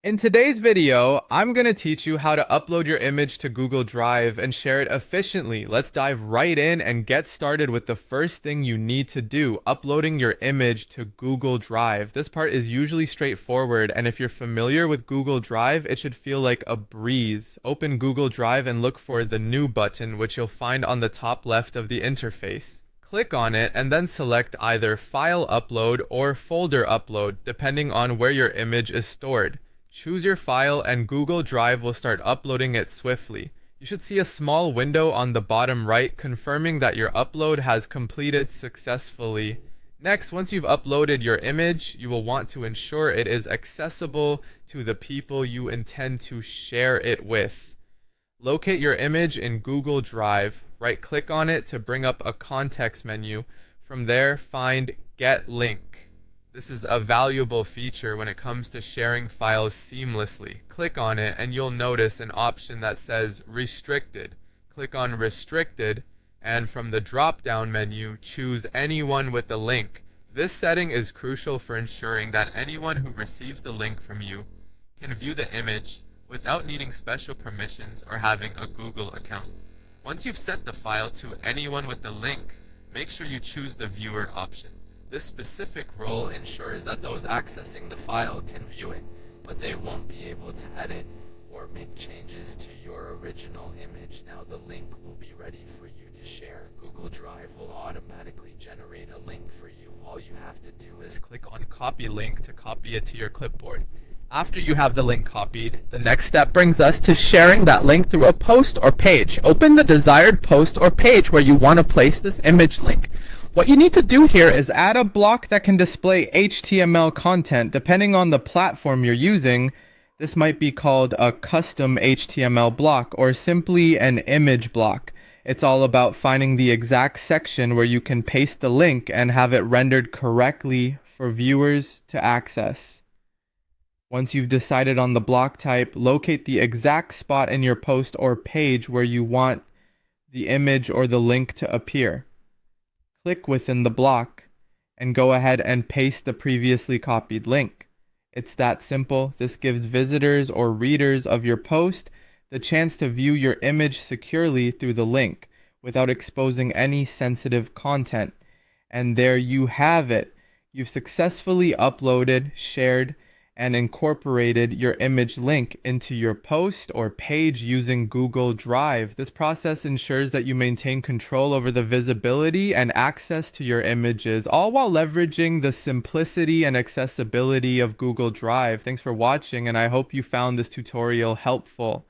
In today's video, I'm going to teach you how to upload your image to Google Drive and share it efficiently. Let's dive right in and get started with the first thing you need to do, uploading your image to Google Drive. This part is usually straightforward, and if you're familiar with Google Drive, it should feel like a breeze. Open Google Drive and look for the New button, which you'll find on the top left of the interface. Click on it and then select either File Upload or Folder Upload, depending on where your image is stored. Choose your file and Google Drive will start uploading it swiftly. You should see a small window on the bottom right confirming that your upload has completed successfully. Next, once you've uploaded your image, you will want to ensure it is accessible to the people you intend to share it with. Locate your image in Google Drive. Right-click on it to bring up a context menu. From there, find Get Link. This is a valuable feature when it comes to sharing files seamlessly. Click on it and you'll notice an option that says Restricted. Click on Restricted and from the drop-down menu, choose Anyone with the link. This setting is crucial for ensuring that anyone who receives the link from you can view the image without needing special permissions or having a Google account. Once you've set the file to Anyone with the link, make sure you choose the Viewer option. This specific role ensures that those accessing the file can view it, but they won't be able to edit or make changes to your original image. Now the link will be ready for you to share. Google Drive will automatically generate a link for you. All you have to do is click on Copy Link to copy it to your clipboard. After you have the link copied, the next step brings us to sharing that link through a post or page. Open the desired post or page where you want to place this image link. What you need to do here is add a block that can display HTML content. Depending on the platform you're using, this might be called a custom HTML block or simply an image block. It's all about finding the exact section where you can paste the link and have it rendered correctly for viewers to access. Once you've decided on the block type, locate the exact spot in your post or page where you want the image or the link to appear. Click within the block and go ahead and paste the previously copied link. It's that simple. This gives visitors or readers of your post the chance to view your image securely through the link without exposing any sensitive content. And there you have it. You've successfully uploaded, shared, and incorporated your image link into your post or page using Google Drive. This process ensures that you maintain control over the visibility and access to your images, all while leveraging the simplicity and accessibility of Google Drive. Thanks for watching, and I hope you found this tutorial helpful.